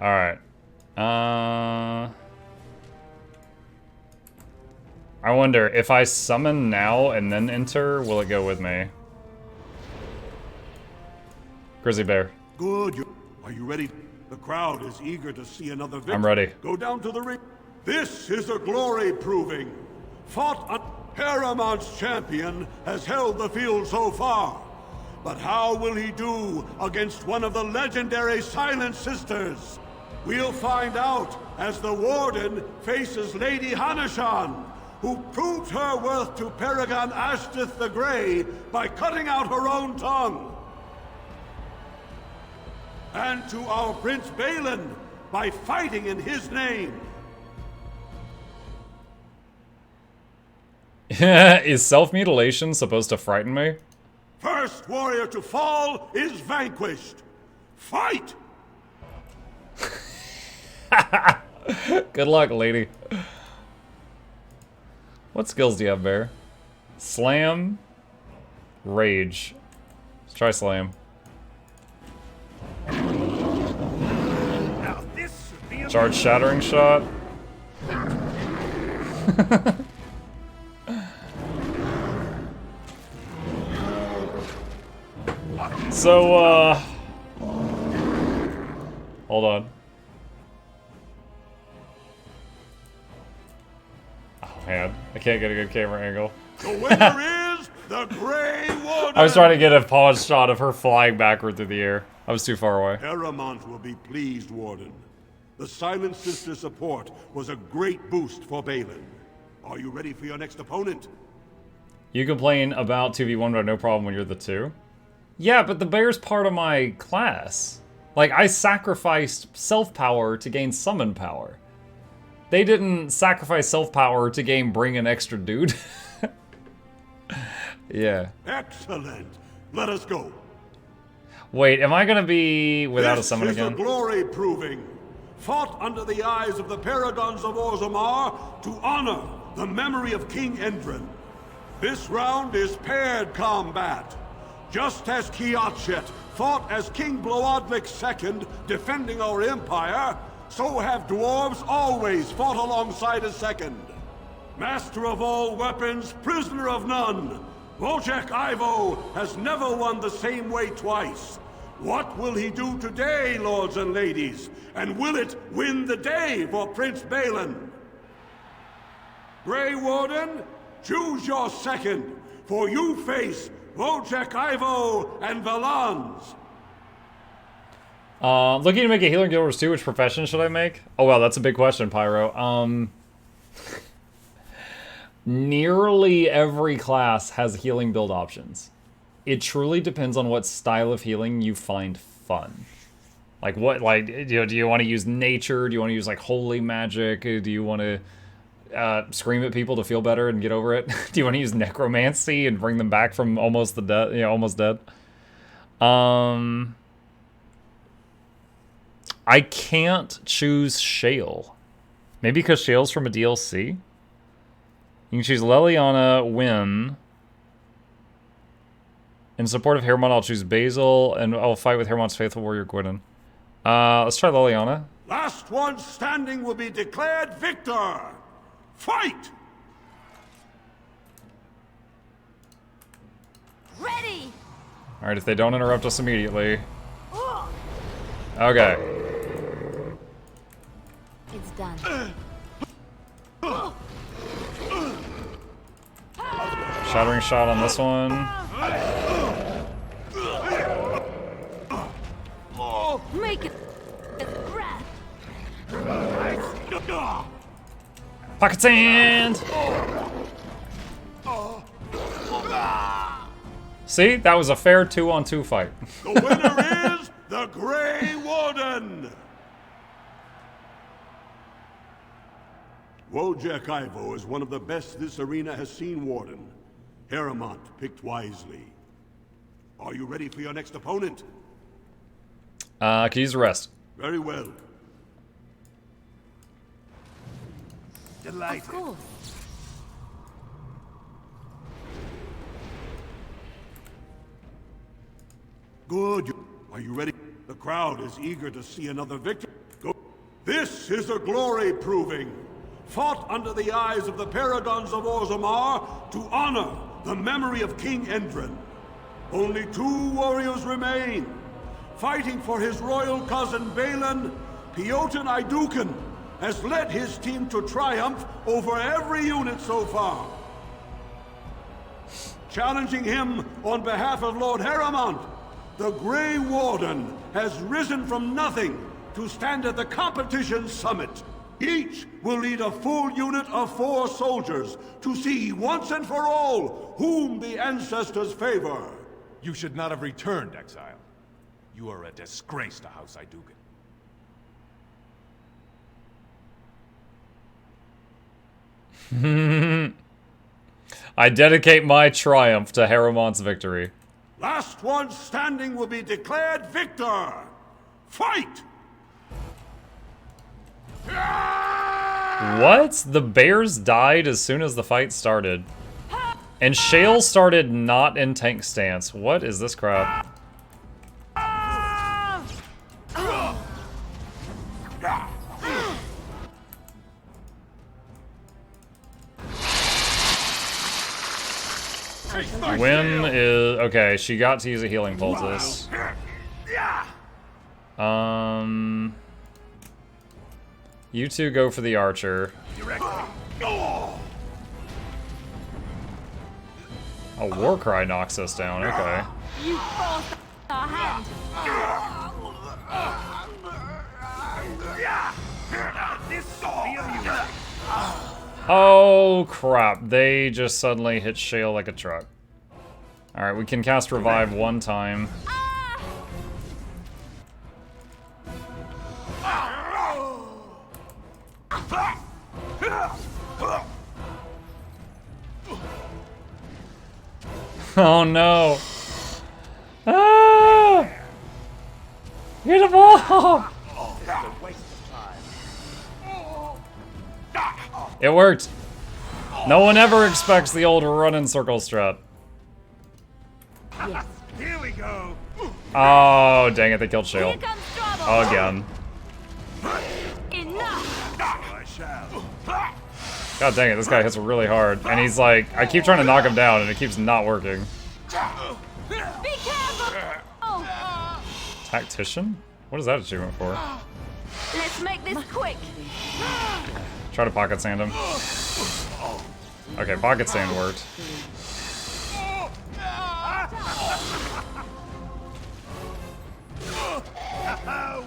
Alright. I wonder, if I summon now and then enter, will it go with me? Grizzly Bear. Good. Are you ready? The crowd is eager to see another victory. I'm ready. Go down to the ring. This is a glory proving. Fought on Paramount's champion has held the field so far. But how will he do against one of the legendary Silent Sisters? We'll find out as the Warden faces Lady Hanashan, who proved her worth to Paragon Ashtith the Grey by cutting out her own tongue. And to our Prince Balin by fighting in his name. Is self-mutilation supposed to frighten me? First warrior to fall is vanquished. Fight! Good luck, lady. What skills do you have, Bear? Slam. Rage. Let's try Slam. Charge Shattering Shot. So, hold on. Oh, man. I can't get a good camera angle. The winner is the Grey Warden! I was trying to get a pause shot of her flying backward through the air. I was too far away. Paramount will be pleased, Warden. The Silent Sister support was a great boost for Balin. Are you ready for your next opponent? You complain about 2v1, but no problem when you're the 2. Yeah, but the bear's part of my class. Like, I sacrificed self-power to gain summon power. They didn't sacrifice self-power to gain bring an extra dude. Yeah. Excellent. Let us go. Wait, am I gonna be without a summon again? This is the glory proving. Fought under the eyes of the Paragons of Orzammar to honor the memory of King Endrin. This round is paired combat. Just as Kiatchet fought as King Bloodlik II defending our empire, so have dwarves always fought alongside a second. Master of all weapons, prisoner of none, Wojciech Ivo has never won the same way twice. What will he do today, lords and ladies? And will it win the day for Prince Balin? Grey Warden, choose your second, for you face Wojciech Ivo and Valans. Looking to make a Healer Guild Wars 2, which profession should I make? Oh wow, that's a big question, Pyro. Nearly every class has healing build options. It truly depends on what style of healing you find fun. Like what, like, do you want to use nature? Do you want to use like holy magic? Do you want to scream at people to feel better and get over it? Do you want to use necromancy and bring them back from almost dead? I can't choose Shale. Maybe because Shale's from a DLC? You can choose Leliana, Win. In support of Hermon, I'll choose Basil, and I'll fight with Hermon's faithful warrior, Gwydion. Let's try Leliana. Last one standing will be declared victor. Fight! Ready! Alright, if they don't interrupt us immediately. Okay. It's done. Shattering shot on this one. Make it breath. Pocket sand! See? That was a fair 2-on-2 fight. The winner is the Grey Warden! Wojciech Ivo is one of the best this arena has seen, Warden. Hermon picked wisely. Are you ready for your next opponent? Can you use the rest? Very well. Of course. Good. Are you ready? The crowd is eager to see another victory. This is a glory proving, fought under the eyes of the paragons of Orzammar to honor the memory of King Endrin. Only 2 warriors remain. Fighting for his royal cousin Balin, Piotr Iduken has led his team to triumph over every unit so far. Challenging him on behalf of Lord Heremont, the Grey Warden has risen from nothing to stand at the competition's summit. Each will lead a full unit of 4 soldiers to see once and for all whom the ancestors favor. You should not have returned, exile. You are a disgrace to House Iduken. I dedicate my triumph to Heremont's victory. Last one standing will be declared victor. Fight! What? The bears died as soon as the fight started. And Shale started not in tank stance. What is this crap? When is... Okay, she got to use a healing poultice. You two go for the archer. A war cry knocks us down, okay. You forced our hand. Oh crap, they just suddenly hit Shale like a truck. Alright, we can cast revive 1 time. Oh no! Ah! Hit him off! It worked! No one ever expects the old run in circle strat. Yes. Here we go. Oh, dang it, they killed Shale. Here comes trouble. Again. Enough. I shall. God dang it, this guy hits really hard. And he's like, I keep trying to knock him down and it keeps not working. Be careful. Oh. Tactician? What is that achievement for? Let's make this quick. Try to pocket sand him. Okay, pocket sand worked.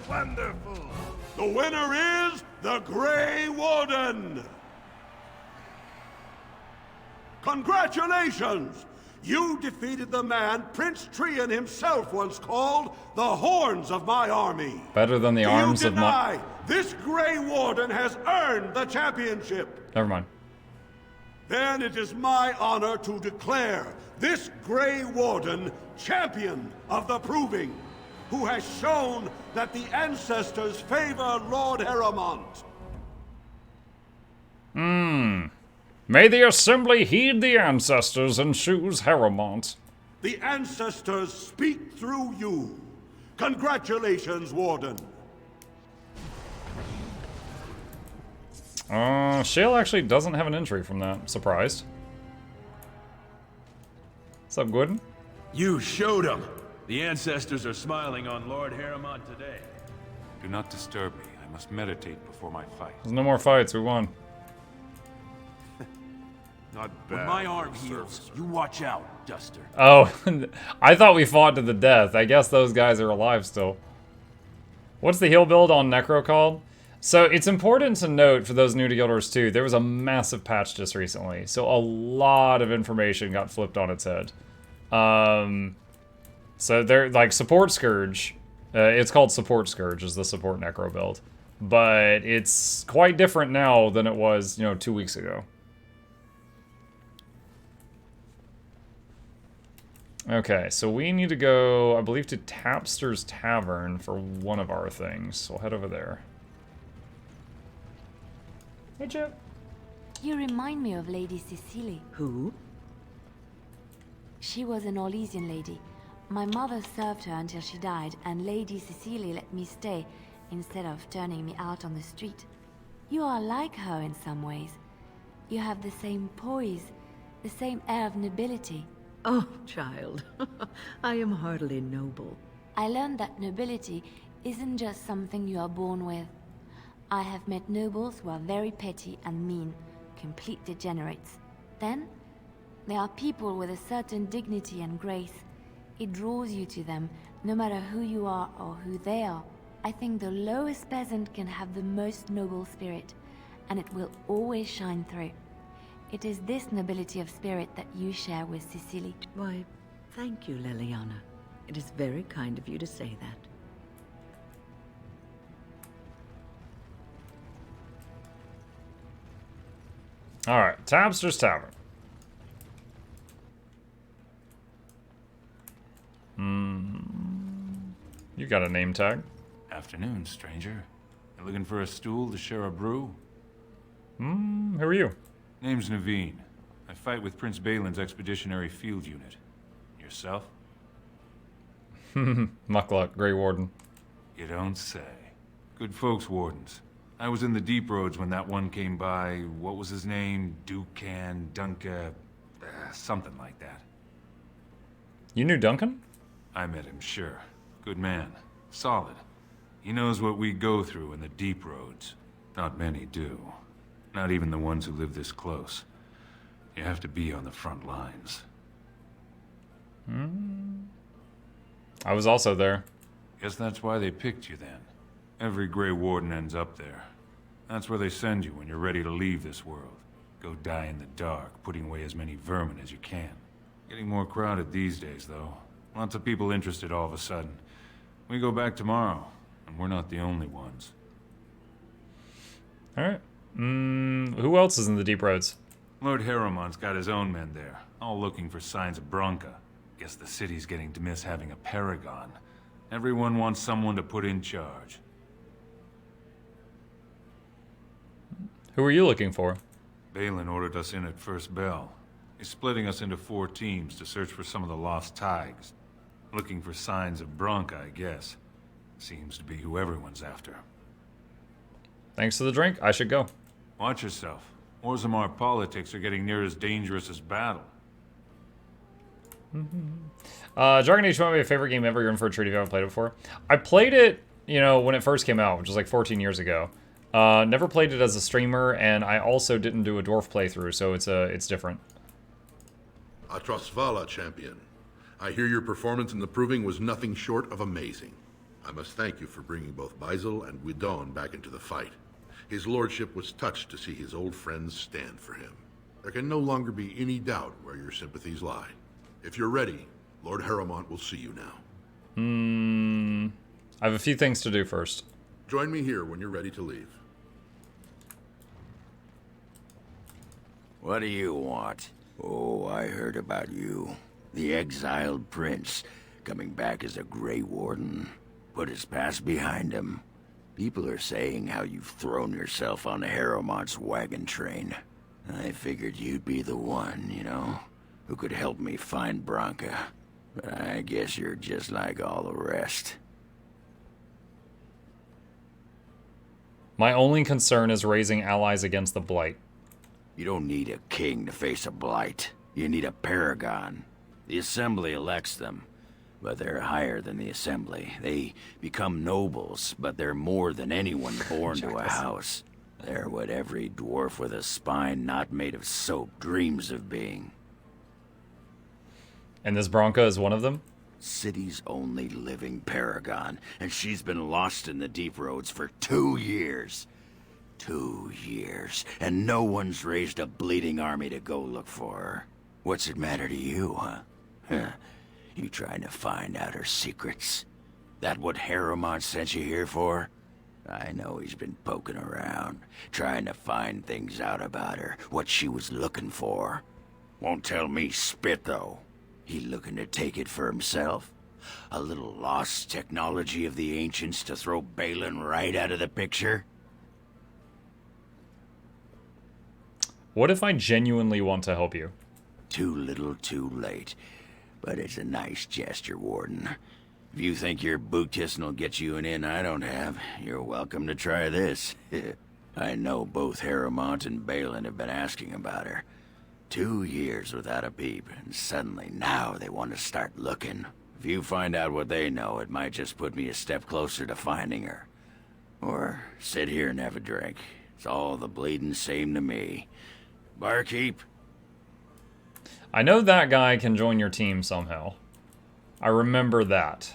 Wonderful. The winner is the Grey Warden! Congratulations! You defeated the man Prince Trian himself once called the Horns of my army. Better than the arms of my... This Grey Warden has earned the championship. Never mind. Then it is my honor to declare this Grey Warden champion of the Proving, who has shown that the ancestors favor Lord Heremont. May the assembly heed the ancestors and choose Heremont. The ancestors speak through you. Congratulations, Warden. Shale actually doesn't have an injury from that. Surprised. What's up, Gordon? You showed them. The ancestors are smiling on Lord Heremont today. Do not disturb me. I must meditate before my fight. There's no more fights. We won. Not bad. When my arm heals, you watch out, Duster. Oh, I thought we fought to the death. I guess those guys are alive still. What's the heal build on Necro called? So it's important to note for those new to Guild Wars 2, there was a massive patch just recently. So a lot of information got flipped on its head. So they're like Support Scourge. It's called Support Scourge is the support Necro build. But it's quite different now than it was, 2 weeks ago. Okay, so we need to go, I believe, to Tapster's Tavern for one of our things. So we'll head over there. Hey, Chip. You remind me of Lady Cecily. Who? She was an Orlesian lady, My mother served her until she died, and Lady Cecilia let me stay instead of turning me out on the street. You are like her in some ways. You have the same poise, the same air of nobility. Oh, child, I am hardly noble. I learned that nobility isn't just something you are born with. I have met nobles who are very petty and mean, complete degenerates. Then, there are people with a certain dignity and grace. It draws you to them, no matter who you are or who they are. I think the lowest peasant can have the most noble spirit, and it will always shine through. It is this nobility of spirit that you share with Cecily. Why, thank you, Liliana. It is very kind of you to say that. Alright, Tapster's Tavern. You got a name tag? Afternoon, stranger. You looking for a stool to share a brew? Who are you? Name's Naveen. I fight with Prince Balin's Expeditionary Field Unit. Yourself? Mukluk, Grey Warden. You don't say. Good folks, Wardens. I was in the deep roads when that one came by. What was his name? Dunca... something like that. You knew Duncan? I met him, sure. Good man. Solid. He knows what we go through in the deep roads. Not many do. Not even the ones who live this close. You have to be on the front lines. I was also there. Guess that's why they picked you then. Every Grey Warden ends up there. That's where they send you when you're ready to leave this world. Go die in the dark, putting away as many vermin as you can. Getting more crowded these days, though. Lots of people interested all of a sudden. We go back tomorrow, and we're not the only ones. Alright. Who else is in the deep roads? Lord Harrowmont's got his own men there, all looking for signs of Bronca. Guess the city's getting to miss having a paragon. Everyone wants someone to put in charge. Who are you looking for? Balin ordered us in at first bell. He's splitting us into 4 teams to search for some of the lost Tigers. Looking for signs of Bronca, I guess. Seems to be who everyone's after. Thanks for the drink. I should go. Watch yourself. Orzammar politics are getting near as dangerous as battle. Dragon Age might be my favorite game ever. You're in for a treat if you haven't played it before. I played it, when it first came out, which was like 14 years ago. Never played it as a streamer, and I also didn't do a dwarf playthrough, so it's different. Atrasvala, champion. I hear your performance in the Proving was nothing short of amazing. I must thank you for bringing both Baisel and Guidon back into the fight. His lordship was touched to see his old friends stand for him. There can no longer be any doubt where your sympathies lie. If you're ready, Lord Harrowmont will see you now. I have a few things to do first. Join me here when you're ready to leave. What do you want? Oh, I heard about you. The exiled prince, coming back as a Grey Warden. Put his past behind him. People are saying how you've thrown yourself on Harrowmont's wagon train. I figured you'd be the one, who could help me find Bronca. But I guess you're just like all the rest. My only concern is raising allies against the Blight. You don't need a king to face a blight. You need a paragon. The Assembly elects them, but they're higher than the Assembly. They become nobles, but they're more than anyone born to a house. They're what every dwarf with a spine not made of soap dreams of being. And this Bronca is one of them? City's only living paragon, and she's been lost in the deep roads for 2 years. 2 years, and no one's raised a bleeding army to go look for her. What's it matter to you, huh? You trying to find out her secrets? That what Harrowmont sent you here for? I know he's been poking around, trying to find things out about her, what she was looking for. Won't tell me spit, though. He looking to take it for himself? A little lost technology of the ancients to throw Balin right out of the picture? What if I genuinely want to help you? Too little, too late. But it's a nice gesture, Warden. If you think your boot kissing will get you an in I don't have, you're welcome to try this. I know both Harrowmont and Balin have been asking about her. 2 years without a peep, and suddenly now they want to start looking. If you find out what they know, it might just put me a step closer to finding her. Or sit here and have a drink. It's all the bleeding same to me. Barkeep? I know that guy can join your team somehow. I remember that.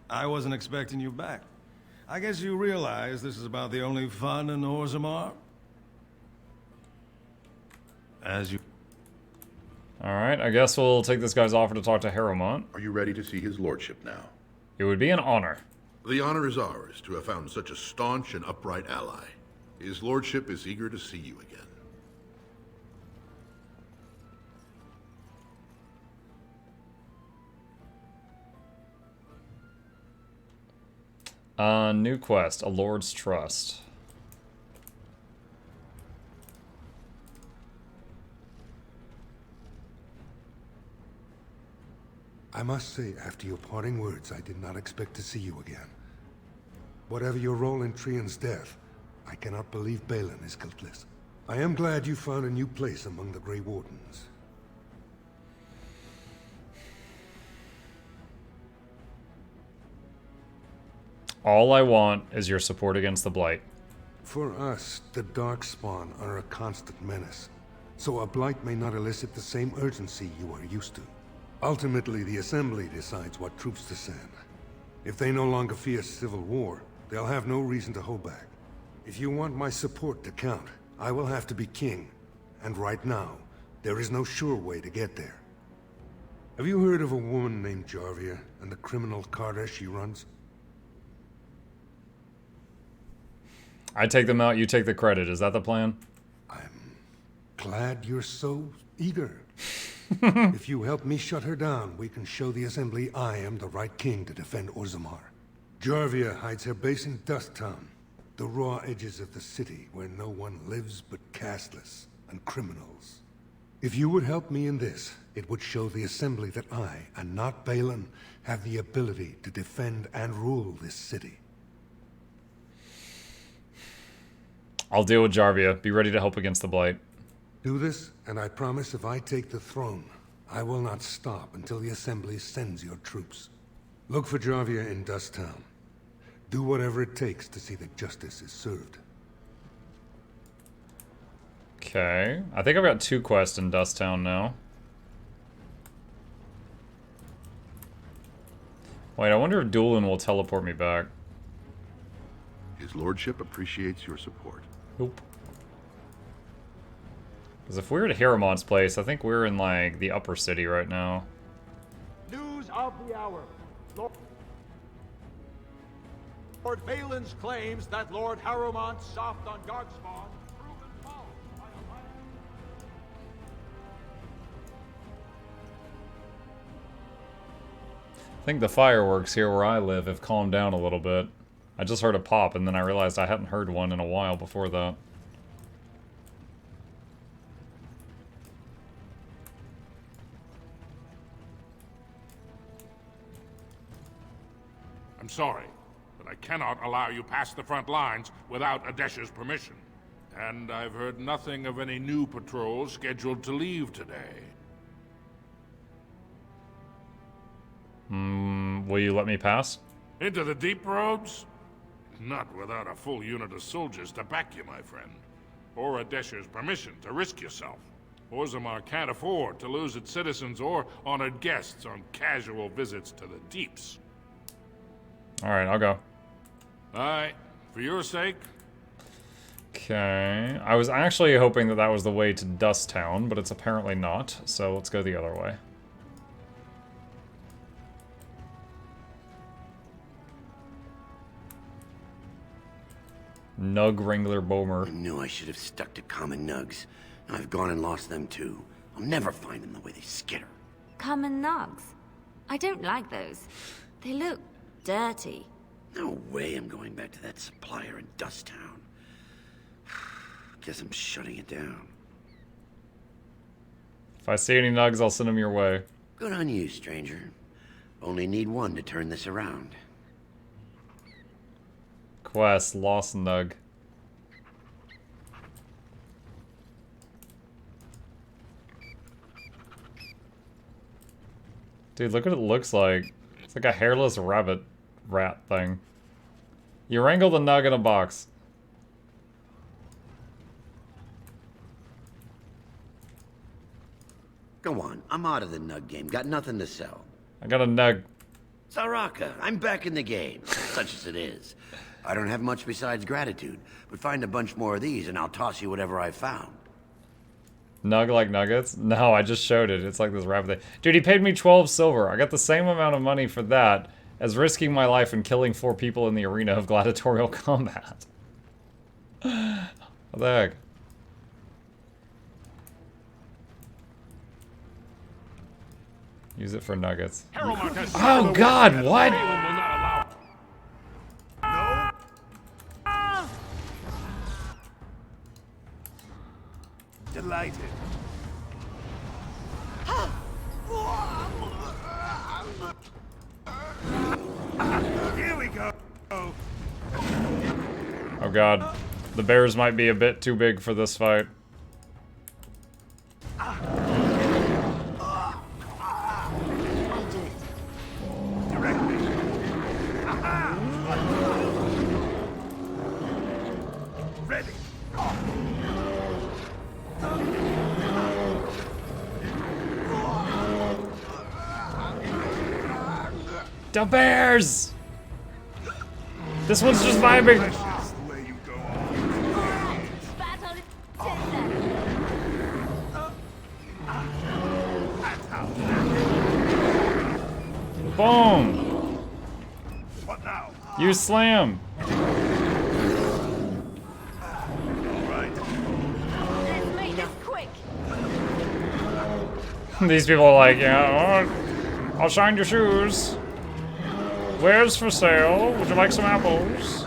I wasn't expecting you back. I guess you realize this is about the only fun in Orzammar? As you... Alright, I guess we'll take this guy's offer to talk to Harrowmont. Are you ready to see his lordship now? It would be an honor. The honor is ours to have found such a staunch and upright ally. His lordship is eager to see you again. New quest, A Lord's Trust. I must say, after your parting words, I did not expect to see you again. Whatever your role in Trian's death, I cannot believe Balin is guiltless. I am glad you found a new place among the Grey Wardens. All I want is your support against the Blight. For us, the Darkspawn are a constant menace, so a Blight may not elicit the same urgency you are used to. Ultimately, the Assembly decides what troops to send. If they no longer fear civil war, they'll have no reason to hold back. If you want my support to count, I will have to be king. And right now, there is no sure way to get there. Have you heard of a woman named Jarvia and the criminal carter she runs? I take them out, you take the credit. Is that the plan? I'm glad you're so eager. If you help me shut her down, we can show the Assembly I am the right king to defend Orzammar. Jarvia hides her base in Dusttown, the raw edges of the city where no one lives but castless and criminals. If you would help me in this, it would show the Assembly that I, and not Balin, have the ability to defend and rule this city. I'll deal with Jarvia. Be ready to help against the Blight. Do this, and I promise if I take the throne, I will not stop until the Assembly sends your troops. Look for Jarvia in Dusttown. Do whatever it takes to see that justice is served. Okay. I think I've got 2 quests in Dusttown now. Wait, I wonder if Doolin will teleport me back. His lordship appreciates your support. Nope. Because if we're at Harrowmont's place, I think we're in, like, the upper city right now. News of the hour. Lord Balin's claims that Lord Harrowmont soft on Darkspawn proven false by a liar. I think the fireworks here where I live have calmed down a little bit. I just heard a pop, and then I realized I hadn't heard one in a while before that. I'm sorry, but I cannot allow you past the front lines without Adesh's permission. And I've heard nothing of any new patrols scheduled to leave today. Will you let me pass? Into the deep roads? Not without a full unit of soldiers to back you, my friend. Or Adesh's permission to risk yourself. Orzammar can't afford to lose its citizens or honored guests on casual visits to the deeps. Alright, I'll go. Aye, for your sake. Okay. I was actually hoping that that was the way to Dusttown, but it's apparently not, so let's go the other way. Nug Wrangler Bomer. I knew I should have stuck to common nugs. I've gone and lost them too. I'll never find them the way they skitter. Common nugs? I don't like those. They look dirty. No way I'm going back to that supplier in Dusttown. Guess I'm shutting it down. If I see any nugs, I'll send them your way. Good on you, stranger. Only need one to turn this around. Quest, lost nug. Dude, look what it looks like. It's like a hairless rabbit rat thing. You wrangle the nug in a box. Go on, I'm out of the nug game. Got nothing to sell. I got a nug. Saraka, I'm back in the game, such as it is. I don't have much besides gratitude, but find a bunch more of these and I'll toss you whatever I found. Nug like nuggets? No, I just showed it. It's like this rabbit thing. Dude, he paid me 12 silver. I got the same amount of money for that as risking my life and killing 4 people in the arena of gladiatorial combat. What the heck? Use it for nuggets. Oh god, what? Delighted. Here we go. Oh god. The bears might be a bit too big for this fight. Ready. The bears! This one's just vibing. Boom! What now? You slam. Let's make this quick. These people are like, yeah, I'll shine your shoes. Where's for sale? Would you like some apples?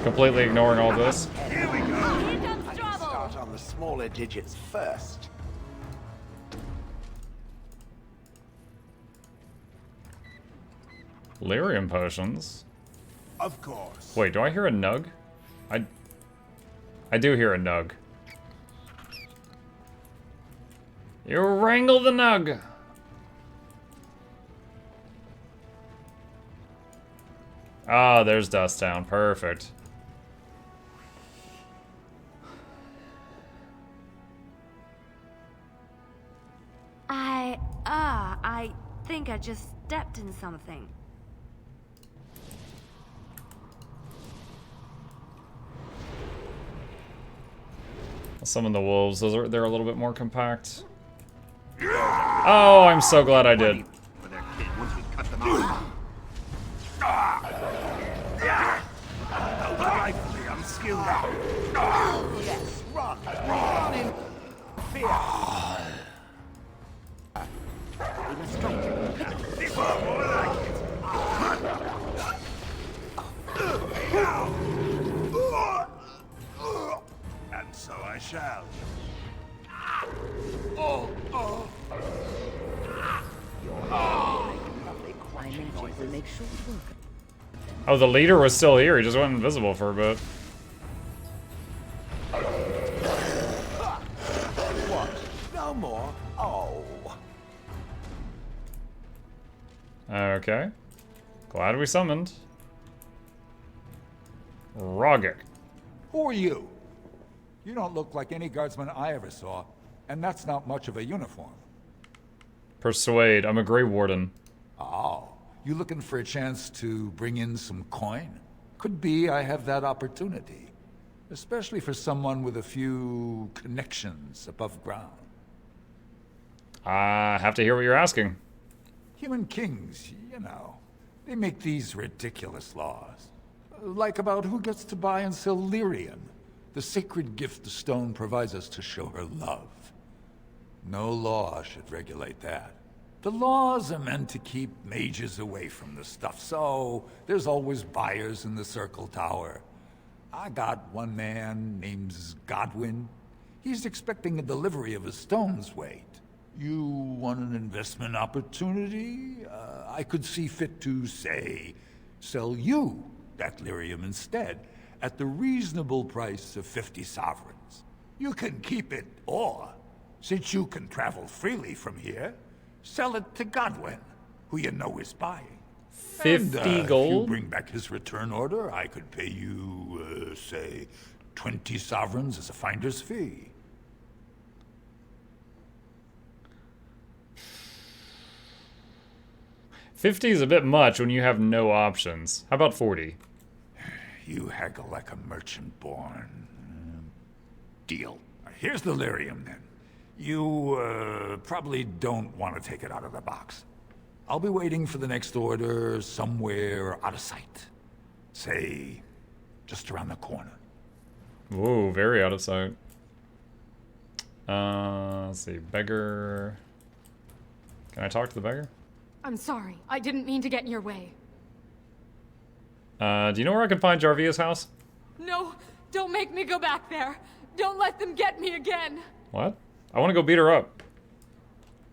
Completely ignoring all this. Here we go. Here comes trouble. Start on the smaller digits first. Lyrium potions. Of course. Wait, do I hear a nug? I do hear a nug. You wrangle the nug. Ah, there's Dust Town. Perfect. I think I just stepped in something. I'll summon the wolves. They're a little bit more compact. Oh, I'm so glad I did. I'm skilled out. Yes, run. Run in fear. We must try to pick it. This is more like it. And so I shall. My magic will make short work. Oh, the leader was still here. He just went invisible for a bit. What? No more? Oh. Okay. Glad we summoned. Rogic. Who are you? You don't look like any guardsman I ever saw, and that's not much of a uniform. Persuade. I'm a Grey Warden. Oh, you looking for a chance to bring in some coin? Could be I have that opportunity. Especially for someone with a few connections above ground. I have to hear what you're asking. Human kings, you know, they make these ridiculous laws. Like about who gets to buy and sell lyrium, the sacred gift the stone provides us to show her love. No law should regulate that. The laws are meant to keep mages away from the stuff, so there's always buyers in the Circle Tower. I got one man named Godwin. He's expecting a delivery of a stone's weight. You want an investment opportunity? I could see fit to, say, sell you that lyrium instead, at the reasonable price of 50 sovereigns. You can keep it, or, since you can travel freely from here, sell it to Godwin, who you know is buying. 50 and, gold? If you bring back his return order, I could pay you, say, 20 sovereigns as a finder's fee. $50 is a bit much when you have no options. How about 40? You haggle like a merchant born. Deal. Here's the lyrium, then. You, probably don't want to take it out of the box. I'll be waiting for the next order somewhere out of sight. Say, just around the corner. Whoa, very out of sight. Let's see, beggar. Can I talk to the beggar? I'm sorry. I didn't mean to get in your way. Do you know where I can find Jarvia's house? No, don't make me go back there. Don't let them get me again. What? I want to go beat her up.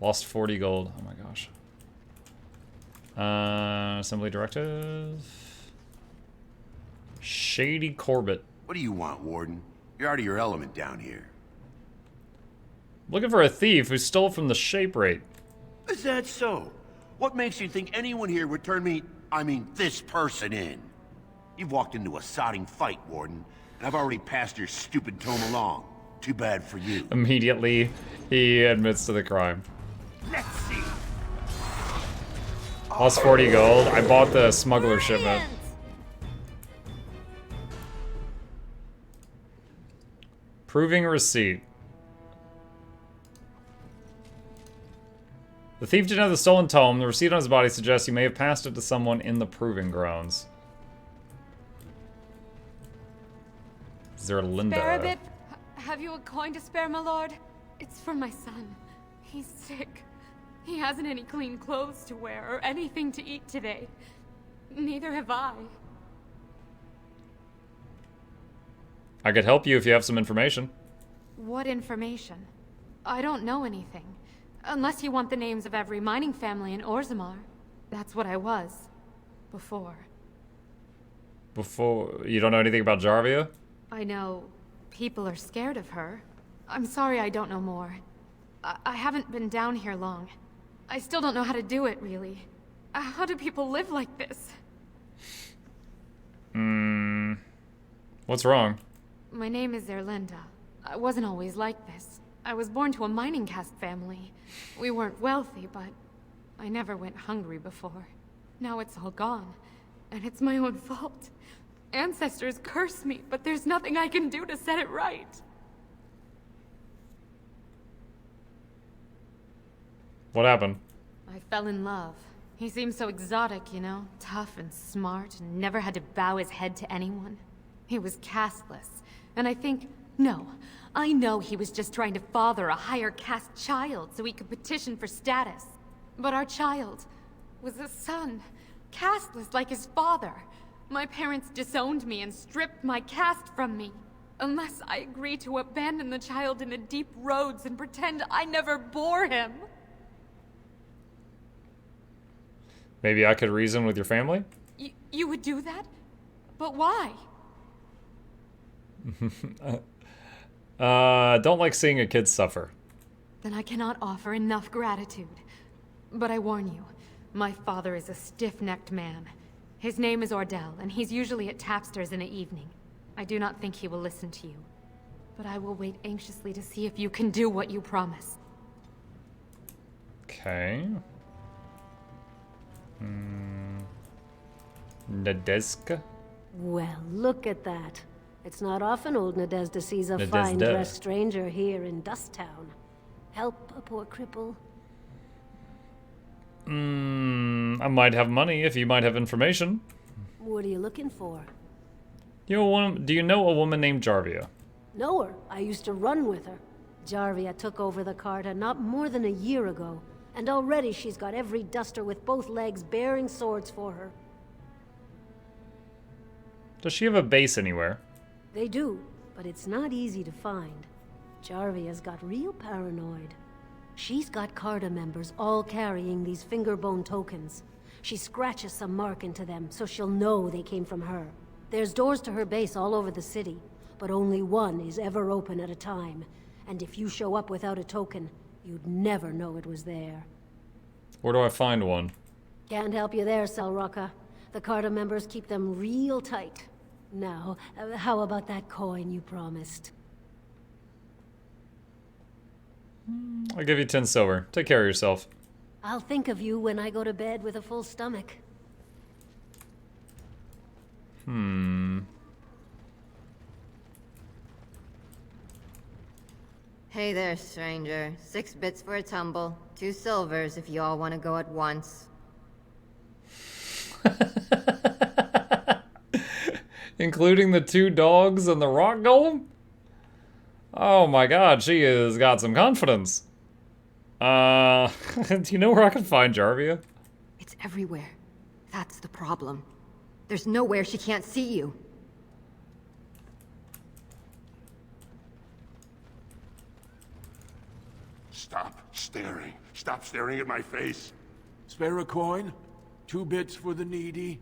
Lost 40 gold. Oh my gosh. Assembly directive. Shady Corbett. What do you want, Warden? You're out of your element down here. Looking for a thief who stole from the shape rate. Is that so? What makes you think anyone here would turn me, I mean this person in? You've walked into a sodding fight, Warden, and I've already passed your stupid tome along. Too bad for you. Immediately, he admits to the crime. Let's see. Lost 40 gold. I bought the smuggler shipment. Proving receipt. The thief didn't have the stolen tome. The receipt on his body suggests he may have passed it to someone in the proving grounds. Zerlinda. Spare a bit. Have you a coin to spare, my lord? It's for my son. He's sick. He hasn't any clean clothes to wear or anything to eat today. Neither have I. I could help you if you have some information. What information? I don't know anything. Unless you want the names of every mining family in Orzammar. That's what I was. Before. Before? You don't know anything about Jarvia? I know people are scared of her. I'm sorry I don't know more. I haven't been down here long. I still don't know how to do it, really. How do people live like this? What's wrong? My name is Zerlinda. I wasn't always like this. I was born to a mining caste family. We weren't wealthy, but I never went hungry before. Now it's all gone, and it's my own fault. Ancestors curse me, but there's nothing I can do to set it right. What happened? I fell in love. He seemed so exotic, you know? Tough and smart, and never had to bow his head to anyone. He was casteless, and I know he was just trying to father a higher caste child so he could petition for status. But our child was a son, casteless like his father. My parents disowned me and stripped my caste from me. Unless I agree to abandon the child in the deep roads and pretend I never bore him. Maybe I could reason with your family? You would do that? But why? Don't like seeing a kid suffer. Then I cannot offer enough gratitude. But I warn you, my father is a stiff-necked man. His name is Ordell, and he's usually at Tapster's in the evening. I do not think he will listen to you. But I will wait anxiously to see if you can do what you promise. Okay. Nadeska? Well, look at that. It's not often old Nadezda sees a Nadezda. fine-dressed stranger here in Dust Town. Help a poor cripple. I might have money if you might have information. What are you looking for? Do you know a woman named Jarvia? Know her. I used to run with her. Jarvia took over the Carta not more than a year ago, and already she's got every duster with both legs bearing swords for her. Does she have a base anywhere? They do, but it's not easy to find. Jarvia's got real paranoid. She's got Carta members all carrying these fingerbone tokens. She scratches some mark into them so she'll know they came from her. There's doors to her base all over the city, but only one is ever open at a time. And if you show up without a token, you'd never know it was there. Where do I find one? Can't help you there, Selrocka. The Carta members keep them real tight. Now, how about that coin you promised? I'll give you 10 silver. Take care of yourself. I'll think of you when I go to bed with a full stomach. Hey there, stranger. 6 bits for a tumble. 2 silvers if you all want to go at once. Including the 2 dogs and the rock golem? Oh my god, she has got some confidence. Do you know where I can find Jarvia? It's everywhere. That's the problem. There's nowhere she can't see you. Stop staring. Stop staring at my face. Spare a coin? 2 bits for the needy?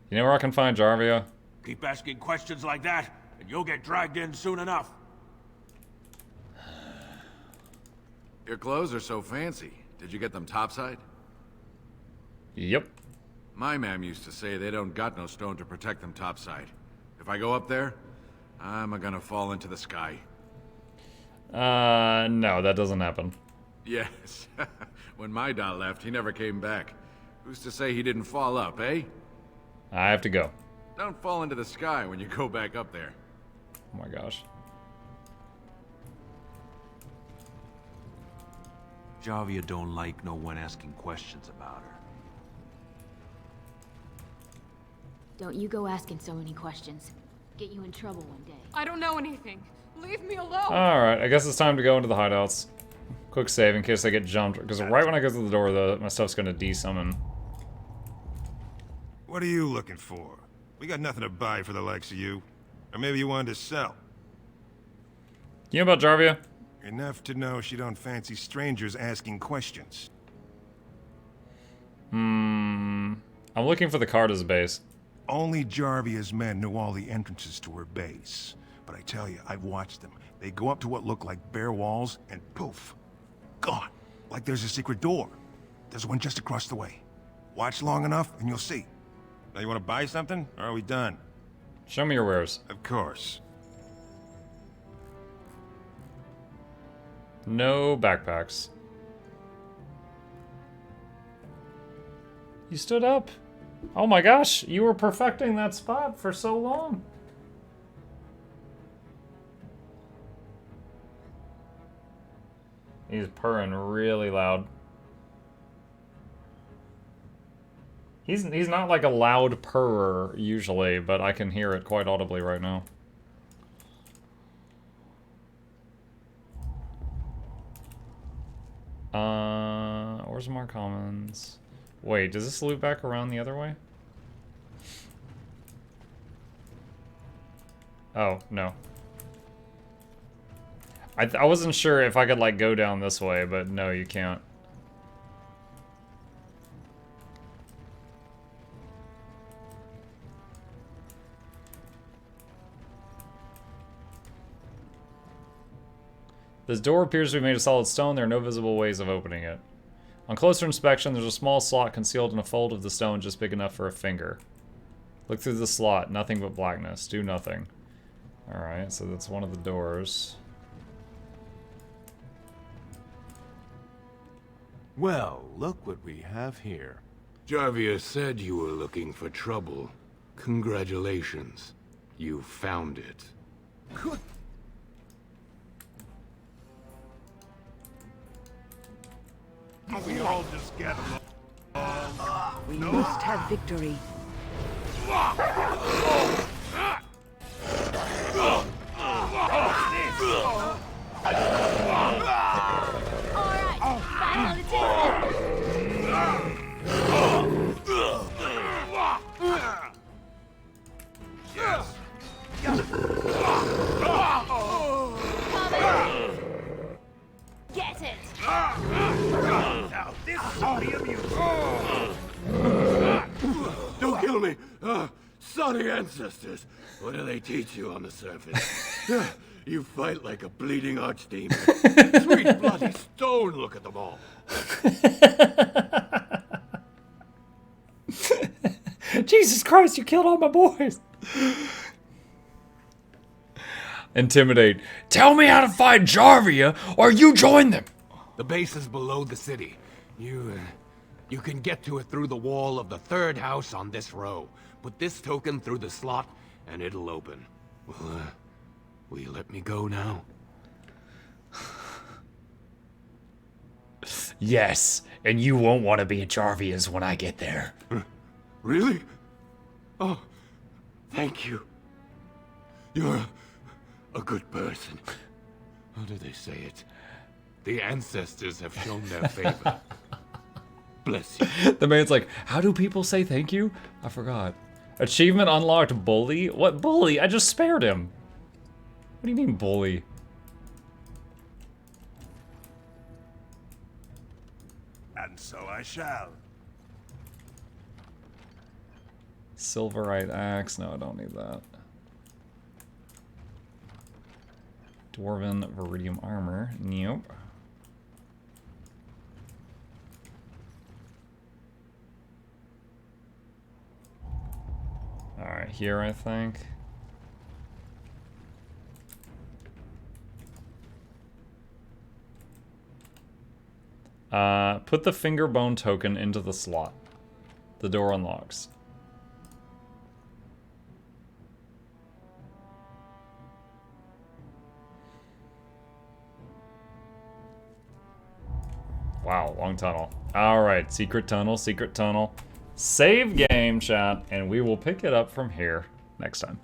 You know where I can find Jarvia? Keep asking questions like that, and you'll get dragged in soon enough. Your clothes are so fancy. Did you get them topside? Yep. My mam used to say they don't got no stone to protect them topside. If I go up there, I'm gonna fall into the sky. No, that doesn't happen. Yes. When my dad left, he never came back. Who's to say he didn't fall up, eh? I have to go. Don't fall into the sky when you go back up there. Oh my gosh. Jarvia don't like no one asking questions about her. Don't you go asking so many questions. Get you in trouble one day. I don't know anything. Leave me alone. Alright, I guess it's time to go into the hideouts. Quick save in case I get jumped. Because right when I go through the door, my stuff's going to de-summon. What are you looking for? We got nothing to buy for the likes of you. Or maybe you wanted to sell. You know about Jarvia? Enough to know she don't fancy strangers asking questions. I'm looking for the Carta's base. Only Jarvia's men knew all the entrances to her base. But I tell you, I've watched them. They go up to what look like bare walls, and poof, gone. Like there's a secret door. There's one just across the way. Watch long enough, and you'll see. Now you want to buy something, or are we done? Show me your wares. Of course. No backpacks. You stood up. Oh my gosh, you were perfecting that spot for so long. He's purring really loud. He's not like a loud purrer usually, but I can hear it quite audibly right now. Where's more commons? Wait, does this loop back around the other way? Oh, no. I wasn't sure if I could, like, go down this way, but no, you can't. This door appears to be made of solid stone. There are no visible ways of opening it. On closer inspection, there's a small slot concealed in a fold of the stone just big enough for a finger. Look through the slot. Nothing but blackness. Do nothing. Alright, so that's one of the doors. Well, look what we have here. Jarvia said you were looking for trouble. Congratulations. You found it. We all just get along. We must have victory. Get it! Don't kill me! Sorry ancestors. What do they teach you on the surface? You fight like a bleeding archdemon. Sweet bloody stone, look at them all. Jesus Christ, you killed all my boys. Intimidate. Tell me how to fight Jarvia, or you join them. The base is below the city. You can get to it through the wall of the third house on this row. Put this token through the slot, and it'll open. Well, will you let me go now? Yes, and you won't want to be at Jarvia's when I get there. Really? Oh, thank you. You're a good person. How do they say it? The ancestors have shown their favor. Bless you. The man's like, how do people say thank you? I forgot. Achievement unlocked, bully? What bully? I just spared him. What do you mean bully? And so I shall. Silverite axe. No, I don't need that. Dwarven Viridium armor. Nope. Alright, here I think. Put the finger bone token into the slot. The door unlocks. Wow, long tunnel. Alright, secret tunnel, secret tunnel. Save game, chat, and we will pick it up from here next time.